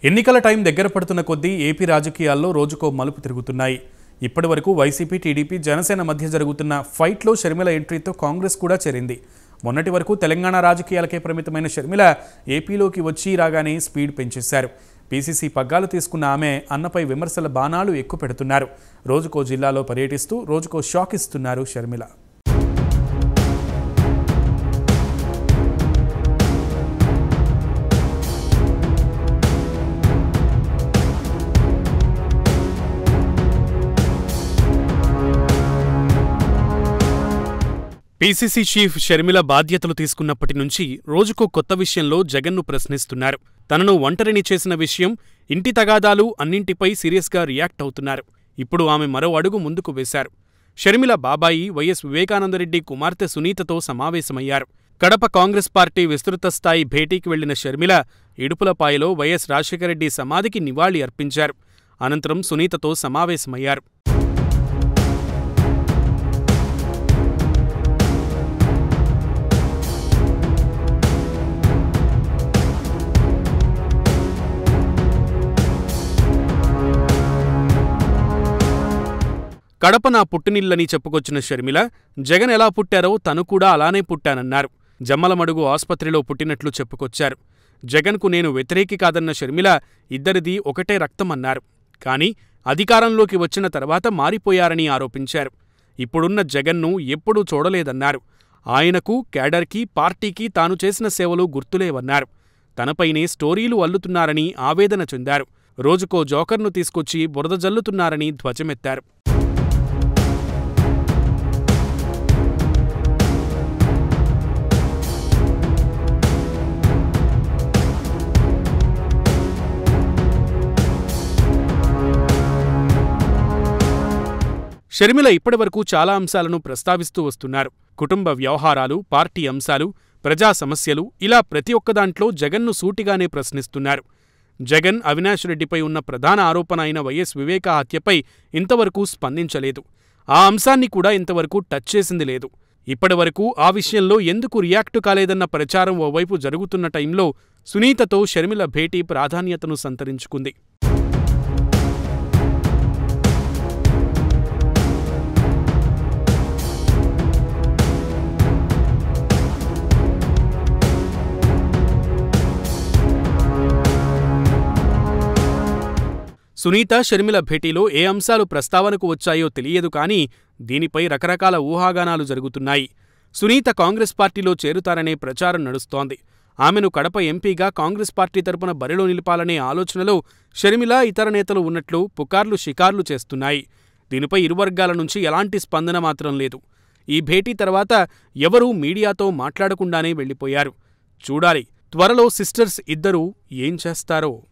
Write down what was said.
ఎన్నికల టైం దగ్గర పడుతున్న కొద్దీ ఏపీ రాజకీయాల్లో రోజుకో మలుపు తిరుగుతున్నాయి. ఇప్పటివరకు వైసీపీ, టీడీపీ, జనసేన మధ్య జరుగుతున్న ఫైట్లో షర్మిల ఎంట్రీతో కాంగ్రెస్ కూడా చేరింది. మొన్నటి వరకు తెలంగాణ రాజకీయాలకే పరిమితమైన షర్మిల ఏపీలోకి వచ్చి రాగానే స్పీడ్ పెంచేశారు. పీసీసీ పగ్గాలు తీసుకున్న ఆమె అన్నపై విమర్శల బాణాలు ఎక్కువ పెడుతున్నారు. రోజుకో జిల్లాలో పర్యటిస్తూ రోజుకో షాక్ ఇస్తున్నారు షర్మిల. పీసీసీ చీఫ్ షర్మిల బాధ్యతలు తీసుకున్నప్పటి నుంచి రోజుకో కొత్త విషయంలో జగన్ను ప్రశ్నిస్తున్నారు. తనను ఒంటరిని చేసిన విషయం, ఇంటి తగాదాలు అన్నింటిపై సీరియస్గా రియాక్ట్ అవుతున్నారు. ఇప్పుడు ఆమె మరో అడుగు ముందుకు వేశారు. షర్మిల బాబాయి వైఎస్ వివేకానందరెడ్డి కుమార్తె సునీతతో సమావేశమయ్యారు. కడప కాంగ్రెస్ పార్టీ విస్తృత స్థాయి భేటీకి వెళ్లిన షర్మిల ఇడుపులపాయలో వైఎస్ రాజశేఖరరెడ్డి సమాధికి నివాళి అర్పించారు. అనంతరం సునీతతో సమావేశమయ్యారు. కడప నా పుట్టినిల్లని చెప్పుకొచ్చిన షర్మిల, జగన్ ఎలా పుట్టారో తను కూడా అలానే పుట్టానన్నారు. జమ్మలమడుగు ఆస్పత్రిలో పుట్టినట్లు చెప్పుకొచ్చారు. జగన్కు నేను వ్యతిరేకి కాదన్న షర్మిల, ఇద్దరిది ఒకటే రక్తమన్నారు. కానీ అధికారంలోకి వచ్చిన తర్వాత మారిపోయారని ఆరోపించారు. ఇప్పుడున్న జగన్ను ఎప్పుడూ చూడలేదన్నారు. ఆయనకు, క్యాడర్కి, పార్టీకి తాను చేసిన సేవలు గుర్తులేవన్నారు. తనపైనే స్టోరీలు అల్లుతున్నారని ఆవేదన చెందారు. రోజుకో జోకర్ను తీసుకొచ్చి బురద జల్లుతున్నారని ధ్వజమెత్తారు. షర్మిల ఇప్పటివరకు చాలా అంశాలను ప్రస్తావిస్తూ వస్తున్నారు. కుటుంబ వ్యవహారాలు, పార్టీ అంశాలు, ప్రజా సమస్యలు, ఇలా ప్రతి ఒక్కదాంట్లో జగన్ను సూటిగానే ప్రశ్నిస్తున్నారు. జగన్, అవినాష్ రెడ్డిపై ఉన్న ప్రధాన ఆరోపణ అయిన వైఎస్ వివేకా హత్యపై ఇంతవరకు స్పందించలేదు. ఆ అంశాన్ని కూడా ఇంతవరకు టచ్ చేసింది లేదు. ఇప్పటివరకు ఆ విషయంలో ఎందుకు రియాక్టు కాలేదన్న ప్రచారం ఓవైపు జరుగుతున్న టైంలో సునీతతో షర్మిల భేటీ ప్రాధాన్యతను సంతరించుకుంది. సునీత, షర్మిల భేటీలో ఏ అంశాలు ప్రస్తావనకు వచ్చాయో తెలియదు కానీ దీనిపై రకరకాల ఊహాగానాలు జరుగుతున్నాయి. సునీత కాంగ్రెస్ పార్టీలో చేరుతారనే ప్రచారం నడుస్తోంది. ఆమెను కడప ఎంపీగా కాంగ్రెస్ పార్టీ తరపున బరిలో నిలపాలనే ఆలోచనలో షర్మిల, ఇతర నేతలు ఉన్నట్లు పుకార్లు షికార్లు చేస్తున్నాయి. దీనిపై ఇరు వర్గాల నుంచి ఎలాంటి స్పందన మాత్రం లేదు. ఈ భేటీ తర్వాత ఎవరూ మీడియాతో మాట్లాడకుండానే వెళ్లిపోయారు. చూడాలి త్వరలో సిస్టర్స్ ఇద్దరూ ఏం చేస్తారో.